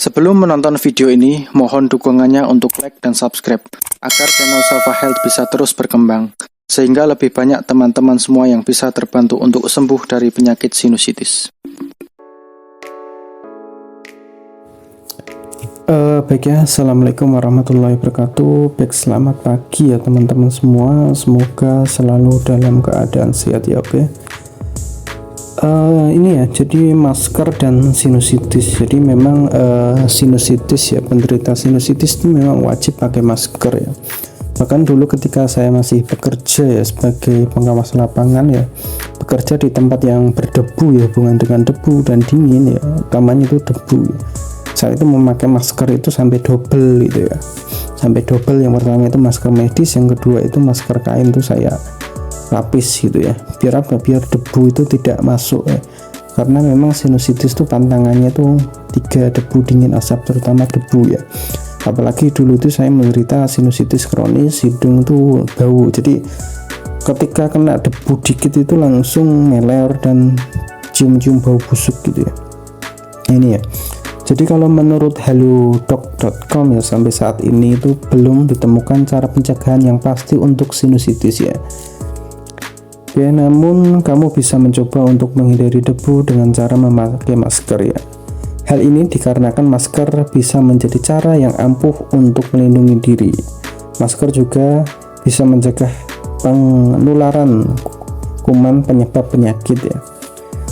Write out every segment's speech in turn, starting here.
Sebelum menonton video ini, mohon dukungannya untuk like dan subscribe, agar channel Safa Health bisa terus berkembang, sehingga lebih banyak teman-teman semua yang bisa terbantu untuk sembuh dari penyakit sinusitis. Baik ya, Assalamualaikum warahmatullahi wabarakatuh. Baik, selamat pagi ya teman-teman semua. Semoga selalu dalam keadaan sehat ya, oke. Ini ya, jadi masker dan sinusitis. Jadi memang sinusitis ya, penderita sinusitis itu memang wajib pakai masker ya. Bahkan dulu ketika saya masih bekerja ya sebagai pengawas lapangan ya, bekerja di tempat yang berdebu ya, hubungan dengan debu dan dingin ya, utamanya itu debu ya. Saya itu memakai masker itu sampai double gitu ya, sampai double. Yang pertama itu masker medis, yang kedua itu masker kain itu saya lapis gitu ya, biar apa, biar debu itu tidak masuk ya. Karena memang sinusitis itu pantangannya itu 3 debu, dingin, asap, terutama debu ya. Apalagi dulu itu saya menderita sinusitis kronis, hidung itu bau, jadi ketika kena debu dikit itu langsung meler dan cium-cium bau busuk gitu ya. Ini ya, jadi kalau menurut halodoc.com ya, sampai saat ini itu belum ditemukan cara pencegahan yang pasti untuk sinusitis ya. Ya, namun kamu bisa mencoba untuk menghindari debu dengan cara memakai masker ya. Hal ini dikarenakan masker bisa menjadi cara yang ampuh untuk melindungi diri. Masker juga bisa mencegah penularan kuman penyebab penyakit ya.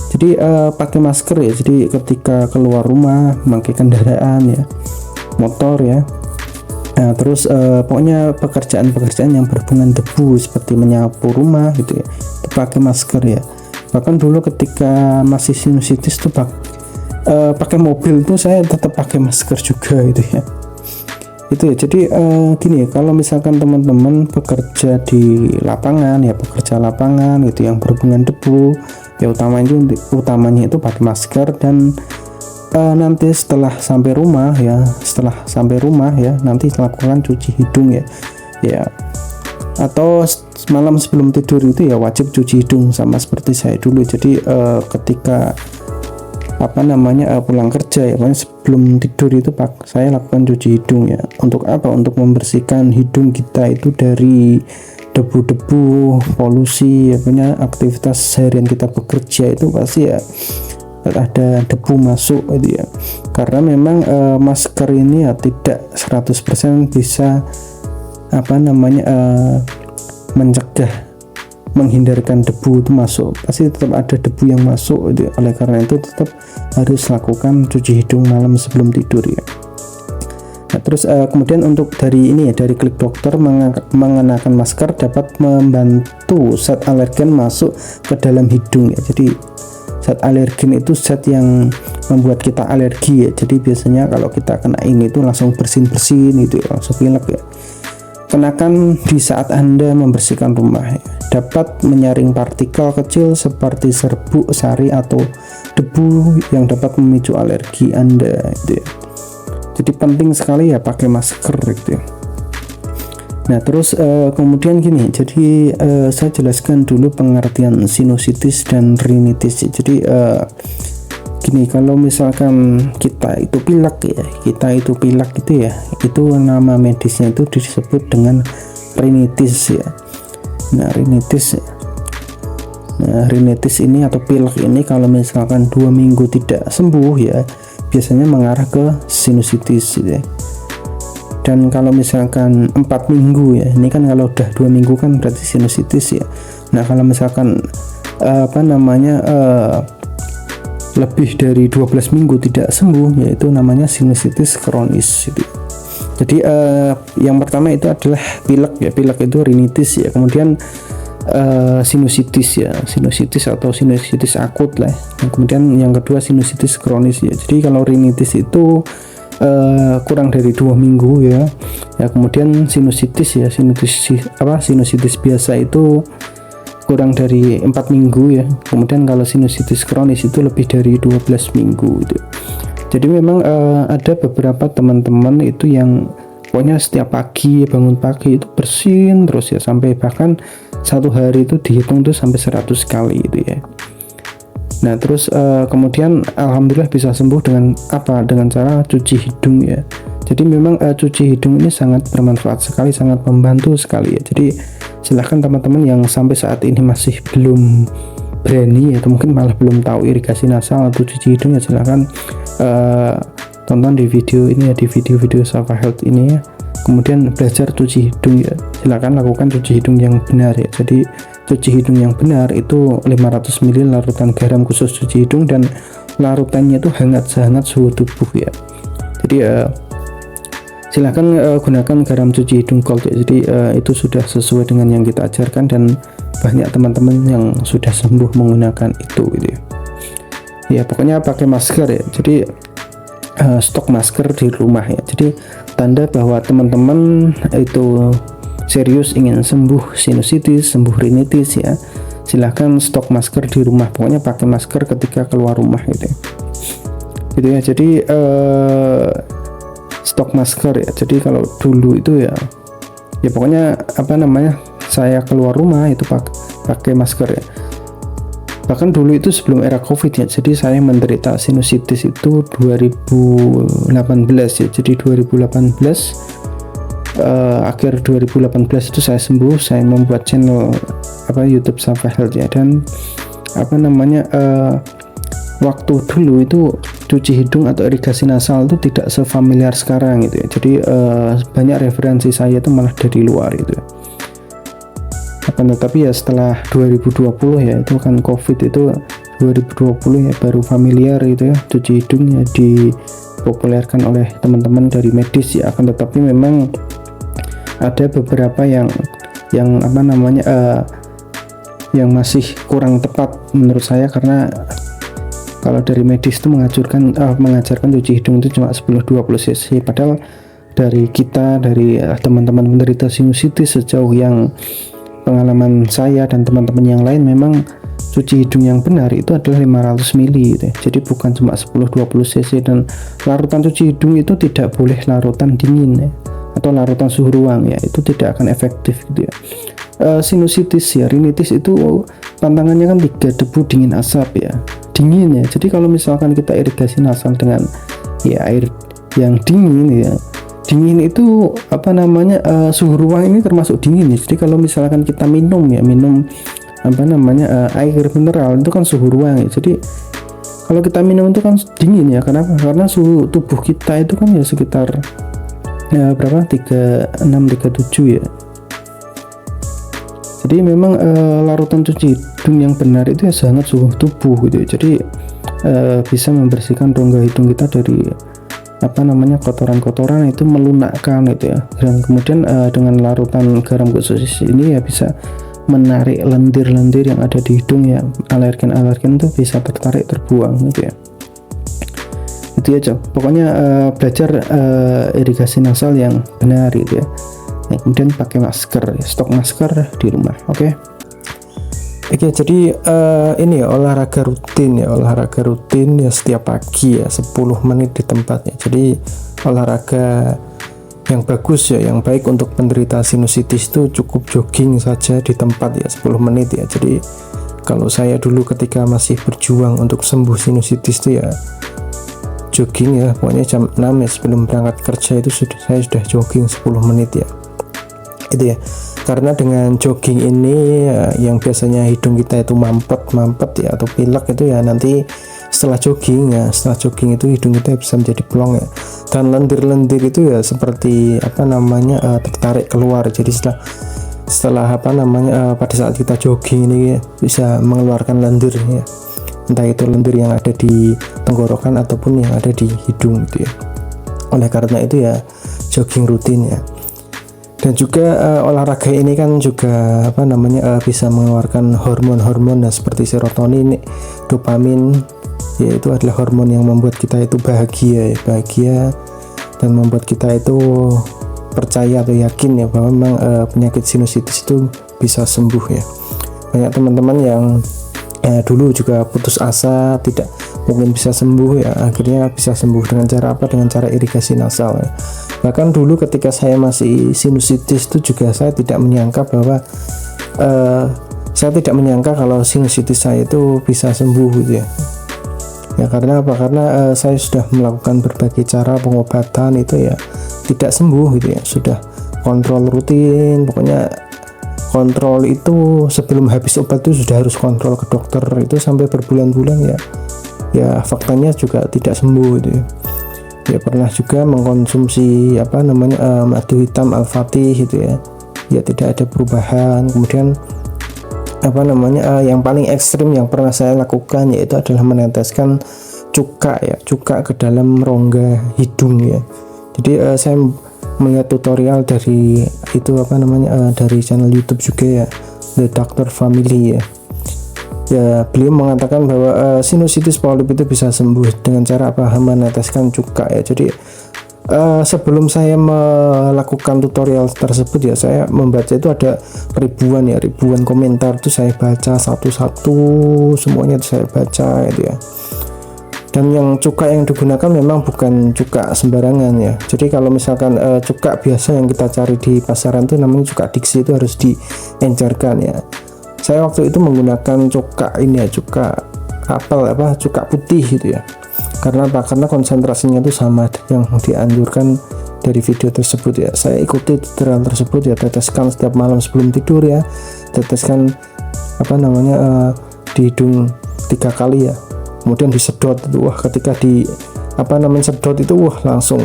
Jadi pakai masker ya, jadi ketika keluar rumah, memakai kendaraan ya, motor ya. Nah, terus pokoknya pekerjaan-pekerjaan yang berhubungan debu seperti menyapu rumah gitu ya, itu pakai masker ya. Bahkan dulu ketika masih sinusitis tuh pakai mobil tuh saya tetap pakai masker juga gitu ya. Itu ya, jadi gini ya, kalau misalkan teman-teman bekerja di lapangan ya, pekerja lapangan gitu yang berhubungan debu ya, utamanya itu pakai masker. Dan nanti setelah sampai rumah ya, nanti lakukan cuci hidung ya, atau malam sebelum tidur itu ya wajib cuci hidung sama seperti saya dulu. Jadi ketika pulang kerja ya, sebelum tidur itu saya lakukan cuci hidung ya. Untuk apa? Untuk membersihkan hidung kita itu dari debu-debu, polusi ya, punya aktivitas seharian kita bekerja itu pasti ya ada debu masuk gitu ya. Karena memang masker ini ya tidak 100% bisa mencegah, menghindarkan debu itu masuk, pasti tetap ada debu yang masuk gitu. Oleh karena itu tetap harus lakukan cuci hidung malam sebelum tidur ya. Nah, terus kemudian untuk dari Klik Dokter, mengenakan masker dapat membantu zat alergen masuk ke dalam hidung ya. Jadi zat alergen itu zat yang membuat kita alergi ya. Jadi biasanya kalau kita kena ini itu langsung bersin-bersin gitu ya, langsung pilek ya. Kenakan di saat Anda membersihkan rumah ya. Dapat menyaring partikel kecil seperti serbuk, sari atau debu yang dapat memicu alergi Anda gitu ya. Jadi penting sekali ya pakai masker gitu ya. Nah, terus kemudian gini, jadi saya jelaskan dulu pengertian sinusitis dan rinitis. Jadi gini, kalau misalkan kita itu pilek gitu ya, itu nama medisnya itu disebut dengan rinitis ya. Nah, rinitis ini atau pilek ini kalau misalkan 2 minggu tidak sembuh ya, biasanya mengarah ke sinusitis gitu ya. Dan kalau misalkan 4 minggu ya, ini kan kalau udah 2 minggu kan berarti sinusitis ya. Nah, kalau misalkan lebih dari 12 minggu tidak sembuh, yaitu namanya sinusitis kronis gitu. Jadi yang pertama itu adalah pilek ya, pilek itu rinitis ya. Kemudian sinusitis ya, sinusitis atau sinusitis akut lah. Kemudian yang kedua sinusitis kronis ya. Jadi kalau rinitis itu kurang dari 2 minggu ya. Kemudian sinusitis ya, sinusitis biasa itu kurang dari 4 minggu ya. Kemudian kalau sinusitis kronis itu lebih dari 12 minggu gitu. Jadi memang ada beberapa teman-teman itu yang pokoknya setiap pagi, bangun pagi itu bersin terus ya, sampai bahkan satu hari itu dihitung tuh sampai 100 kali itu ya. Nah terus kemudian alhamdulillah bisa sembuh dengan apa? Dengan cara cuci hidung ya. Jadi memang cuci hidung ini sangat bermanfaat sekali, sangat membantu sekali ya. Jadi silahkan teman-teman yang sampai saat ini masih belum berani atau mungkin malah belum tahu irigasi nasal atau cuci hidung ya, silahkan tonton di video ini ya, di video-video Safa Health ini ya. Kemudian belajar cuci hidung ya. Silakan lakukan cuci hidung yang benar ya. Jadi cuci hidung yang benar itu 500 ml larutan garam khusus cuci hidung, dan larutannya itu hangat sehangat suhu tubuh ya. Jadi silakan gunakan garam cuci hidung gold ya. Jadi itu sudah sesuai dengan yang kita ajarkan, dan banyak teman-teman yang sudah sembuh menggunakan itu gitu ya. Ya pokoknya pakai masker ya. Jadi stok masker di rumah ya. Jadi tanda bahwa teman-teman itu serius ingin sembuh sinusitis, sembuh rinitis ya, silahkan stok masker di rumah. Pokoknya pakai masker ketika keluar rumah gitu ya. Jadi stok masker ya. Jadi kalau dulu itu ya pokoknya apa namanya, saya keluar rumah itu pakai masker ya. Bahkan dulu itu sebelum era COVID ya. Jadi saya menderita sinusitis itu 2018 ya. Jadi 2018 akhir 2018 itu saya sembuh. Saya membuat channel YouTube Safa Health ya. Dan waktu dulu itu cuci hidung atau irigasi nasal itu tidak sefamiliar sekarang gitu ya. Jadi banyak referensi saya itu malah dari luar gitu ya. Tetapi ya setelah 2020 ya, itu kan COVID itu 2020 ya, baru familiar gitu ya, cuci hidung ya dipopulerkan oleh teman-teman dari medis ya. Tetapi memang ada beberapa yang yang masih kurang tepat menurut saya, karena kalau dari medis itu mengajarkan cuci hidung itu cuma 10-20 cc, padahal dari teman-teman menderita sinusitis sejauh yang pengalaman saya dan teman-teman yang lain, memang cuci hidung yang benar itu adalah 500 ml gitu ya. Jadi bukan cuma 10-20 cc, dan larutan cuci hidung itu tidak boleh larutan dingin ya, atau larutan suhu ruang ya, itu tidak akan efektif gitu ya. Sinusitis ya, rinitis itu tantangannya kan 3, debu, dingin, asap ya, dingin ya. Jadi kalau misalkan kita irigasi nasal dengan ya air yang dingin ya, dingin itu suhu ruang ini termasuk dingin ya. Jadi kalau misalkan kita minum air mineral itu kan suhu ruang ya. Jadi kalau kita minum itu kan dingin ya. Kenapa? Karena suhu tubuh kita itu kan ya sekitar 36-37 ya. Jadi memang larutan cuci hidung yang benar itu ya sangat suhu tubuh gitu ya. Jadi bisa membersihkan rongga hidung kita dari kotoran-kotoran, itu melunakkan itu ya. Dan kemudian dengan larutan garam khusus ini ya bisa menarik lendir-lendir yang ada di hidung ya, alergen-alergen itu bisa terbuang gitu ya. Itu aja pokoknya, belajar irigasi nasal yang benar gitu ya. Kemudian pakai masker, stok masker di rumah. Oke, jadi ini ya olahraga rutin ya setiap pagi ya 10 menit di tempat ya. Jadi olahraga yang bagus ya, yang baik untuk penderita sinusitis itu cukup jogging saja di tempat ya 10 menit ya. Jadi kalau saya dulu ketika masih berjuang untuk sembuh sinusitis itu ya jogging ya, pokoknya jam 6 ya sebelum berangkat kerja itu saya sudah jogging 10 menit ya. Itu ya, karena dengan jogging ini yang biasanya hidung kita itu mampet ya atau pilek itu ya, nanti setelah jogging itu hidung kita bisa menjadi plong ya, dan lendir-lendir itu ya seperti tertarik keluar. Jadi setelah pada saat kita jogging ini bisa mengeluarkan lendir ya, entah itu lendir yang ada di tenggorokan ataupun yang ada di hidung gitu ya. Oleh karena itu ya jogging rutin ya. Dan juga olahraga ini kan juga bisa mengeluarkan hormon-hormon seperti serotonin, dopamin, yaitu adalah hormon yang membuat kita itu bahagia dan membuat kita itu percaya atau yakin ya bahwa memang penyakit sinusitis itu bisa sembuh ya. Banyak teman-teman yang dulu juga putus asa, tidak mungkin bisa sembuh ya, akhirnya bisa sembuh dengan cara dengan cara irigasi nasal ya. Bahkan dulu ketika saya masih sinusitis itu juga saya tidak menyangka bahwa saya tidak menyangka kalau sinusitis saya itu bisa sembuh gitu ya. Ya karena apa? Karena saya sudah melakukan berbagai cara pengobatan itu ya tidak sembuh gitu ya. Sudah kontrol rutin, pokoknya kontrol itu sebelum habis obat itu sudah harus kontrol ke dokter itu sampai berbulan-bulan ya. Ya faktanya juga tidak sembuh gitu ya. Ya pernah juga mengkonsumsi madu hitam al-fatih gitu ya. Ya tidak ada perubahan. Kemudian yang paling ekstrim yang pernah saya lakukan yaitu adalah meneteskan cuka ke dalam rongga hidung ya. Jadi saya melihat tutorial dari dari channel YouTube juga ya, The Doctor Family ya. Ya beliau mengatakan bahwa sinusitis polip itu bisa sembuh dengan cara meneteskan cuka ya. Jadi sebelum saya melakukan tutorial tersebut ya, saya membaca itu ada ribuan komentar, itu saya baca satu-satu, semuanya itu saya baca itu ya. Dan yang cuka yang digunakan memang bukan cuka sembarangan ya. Jadi kalau misalkan cuka biasa yang kita cari di pasaran itu namanya cuka Dixie, itu harus diencerkan ya. Saya waktu itu menggunakan cuka cuka cuka putih gitu ya. Karena konsentrasinya itu sama yang dianjurkan dari video tersebut ya. Saya ikuti tutorial tersebut ya, teteskan setiap malam sebelum tidur ya, teteskan di hidung 3 kali ya, kemudian disedot itu, ketika sedot itu langsung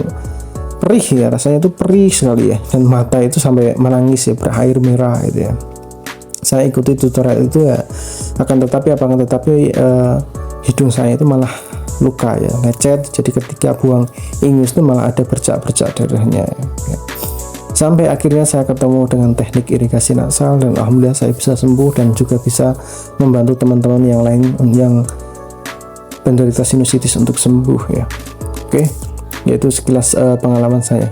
perih ya, rasanya itu perih sekali ya, dan mata itu sampai menangis ya, berair merah gitu ya. Saya ikuti tutorial itu ya, akan tetapi hidung saya itu malah luka ya, lecet. Jadi ketika buang ingus itu malah ada bercak-bercak darahnya ya. Sampai akhirnya saya ketemu dengan teknik irigasi nasal dan alhamdulillah saya bisa sembuh dan juga bisa membantu teman-teman yang lain yang penderita sinusitis untuk sembuh ya. Oke, yaitu sekilas pengalaman saya.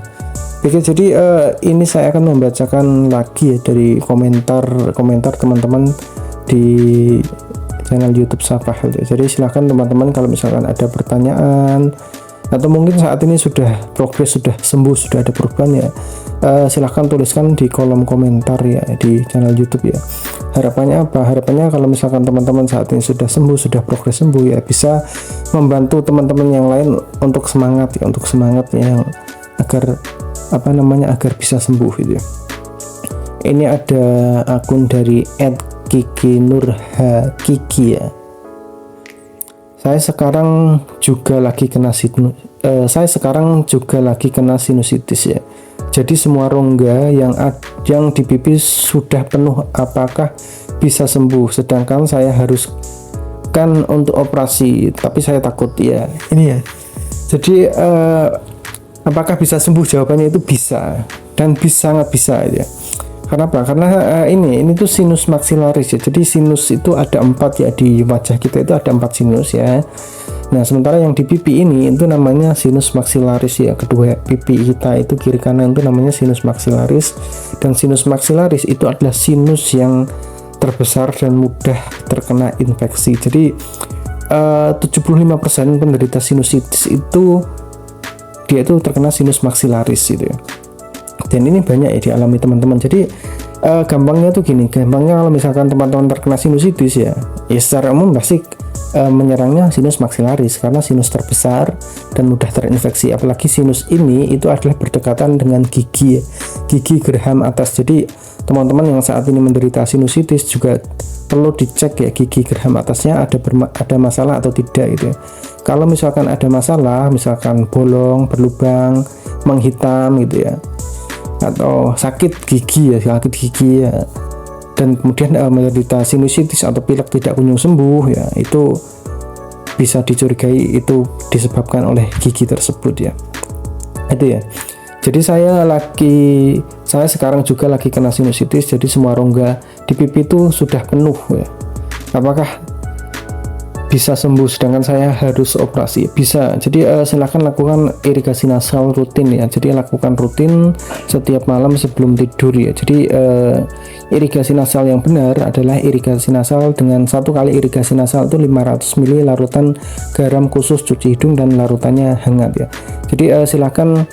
Oke, jadi ini saya akan membacakan lagi ya dari komentar teman-teman di channel YouTube Safa Health ya. Jadi silahkan teman-teman kalau misalkan ada pertanyaan atau mungkin saat ini sudah progres, sudah sembuh, sudah ada perubahan ya, silahkan tuliskan di kolom komentar ya di channel YouTube ya. Harapannya apa? Harapannya kalau misalkan teman-teman saat ini sudah sembuh, sudah progres sembuh ya, bisa membantu teman-teman yang lain untuk semangat yang agar agar bisa sembuh gitu ya. Ini ada akun dari Kiki Nurhakiki ya. Saya sekarang juga lagi kena sinusitis ya. Jadi semua rongga yang di pipi sudah penuh, apakah bisa sembuh? Sedangkan saya harus untuk operasi, tapi saya takut ya. Ini ya. Jadi apakah bisa sembuh? Jawabannya itu bisa, dan sangat bisa ya. Kenapa? Karena ini tuh sinus maksilaris ya. Jadi sinus itu ada 4 ya, di wajah kita itu ada 4 sinus ya. Nah sementara yang di pipi ini itu namanya sinus maksilaris ya. Kedua pipi kita itu kiri kanan itu namanya sinus maksilaris, dan sinus maksilaris itu adalah sinus yang terbesar dan mudah terkena infeksi. Jadi 75% penderita sinusitis itu dia itu terkena sinus maksilaris gitu ya. Dan ini banyak ya dialami teman-teman. Jadi gampangnya tuh gini, kalau misalkan teman-teman terkena sinusitis ya secara umum pasti menyerangnya sinus maksilaris karena sinus terbesar dan mudah terinfeksi. Apalagi sinus ini itu adalah berdekatan dengan gigi ya, gigi geraham atas. Jadi teman-teman yang saat ini menderita sinusitis juga perlu dicek ya, gigi geraham atasnya ada masalah atau tidak gitu ya. Kalau misalkan ada masalah, misalkan bolong, berlubang, menghitam gitu ya, atau sakit gigi ya, dan kemudian menderita sinusitis atau pilek tidak kunjung sembuh ya, itu bisa dicurigai itu disebabkan oleh gigi tersebut ya. Itu ya. Jadi saya sekarang juga lagi kena sinusitis, jadi semua rongga di pipi itu sudah penuh ya. Apakah bisa sembuh sedangkan saya harus operasi? Bisa. Jadi silakan lakukan irigasi nasal rutin ya. Jadi lakukan rutin setiap malam sebelum tidur ya. Jadi irigasi nasal yang benar adalah irigasi nasal dengan 1 kali irigasi nasal itu 500 ml larutan garam khusus cuci hidung dan larutannya hangat ya. Jadi silakan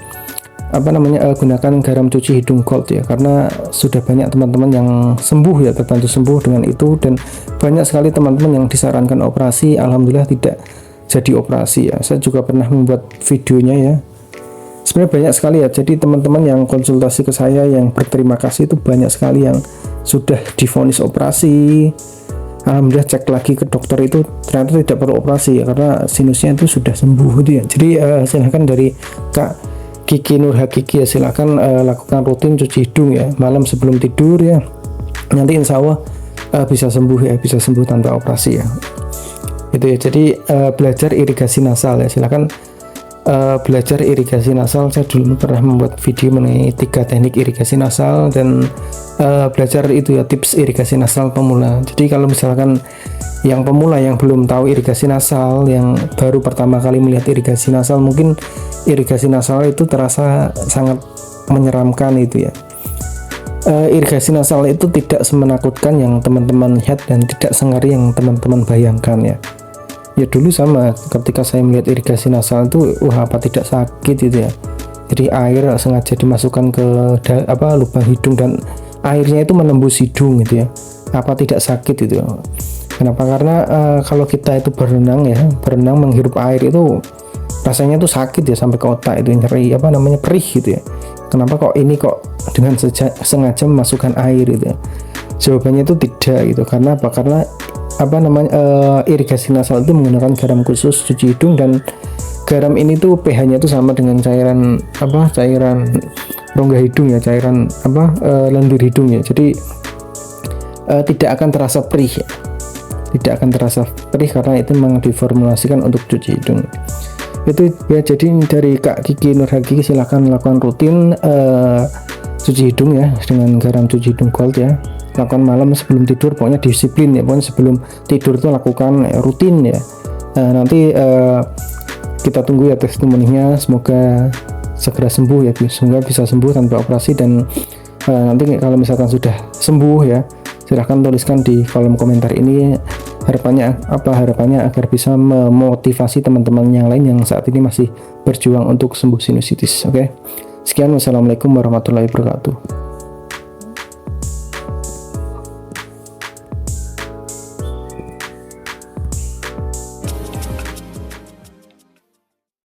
gunakan garam cuci hidung gold ya, karena sudah banyak teman-teman yang sembuh ya, terbantu sembuh dengan itu, dan banyak sekali teman-teman yang disarankan operasi, alhamdulillah tidak jadi operasi ya. Saya juga pernah membuat videonya ya, sebenarnya banyak sekali ya. Jadi teman-teman yang konsultasi ke saya yang berterima kasih itu banyak sekali yang sudah divonis operasi, alhamdulillah cek lagi ke dokter itu ternyata tidak perlu operasi ya, karena sinusnya itu sudah sembuh gitu ya. Jadi silahkan dari Kak Kiki Nur Hakiki ya, silahkan lakukan rutin cuci hidung ya malam sebelum tidur ya, nanti insya Allah bisa sembuh ya, bisa sembuh tanpa operasi ya gitu ya. Jadi belajar irigasi nasal ya, silahkan belajar irigasi nasal. Saya dulu pernah membuat video mengenai 3 teknik irigasi nasal, dan belajar itu ya tips irigasi nasal pemula. Jadi kalau misalkan yang pemula yang belum tahu irigasi nasal, yang baru pertama kali melihat irigasi nasal, mungkin irigasi nasal itu terasa sangat menyeramkan itu ya. Irigasi nasal itu tidak semenakutkan yang teman-teman lihat dan tidak sengeri yang teman-teman bayangkan ya. Ya dulu sama, ketika saya melihat irigasi nasal itu, apa tidak sakit gitu ya. Jadi air sengaja dimasukkan ke lubang hidung dan airnya itu menembus hidung gitu ya. Apa tidak sakit itu? Kenapa? Karena kalau kita itu berenang menghirup air itu rasanya tuh sakit ya, sampai ke otak itu nyeri, perih gitu ya. Kenapa kok ini kok dengan sengaja memasukkan air gitu ya? Jawabannya itu tidak gitu. Karena apa? Karena irigasi nasal itu menggunakan garam khusus cuci hidung, dan garam ini tuh pH-nya itu sama dengan cairan rongga hidung ya, cairan lendir hidung ya. Jadi tidak akan terasa perih ya. Tidak akan terasa perih karena itu memang diformulasikan untuk cuci hidung. Itu ya, jadi dari Kak Kiki Nur Hakiki silahkan lakukan rutin cuci hidung ya dengan garam cuci hidung gold ya. Lakukan malam sebelum tidur, pokoknya disiplin ya, pokoknya sebelum tidur itu lakukan rutin ya. Nanti kita tunggu ya testimoninya, semoga segera sembuh ya, semoga bisa sembuh tanpa operasi. Dan nanti kalau misalkan sudah sembuh ya, silahkan tuliskan di kolom komentar ini harapannya agar bisa memotivasi teman-teman yang lain yang saat ini masih berjuang untuk sembuh sinusitis. Oke, sekian, wassalamualaikum warahmatullahi wabarakatuh.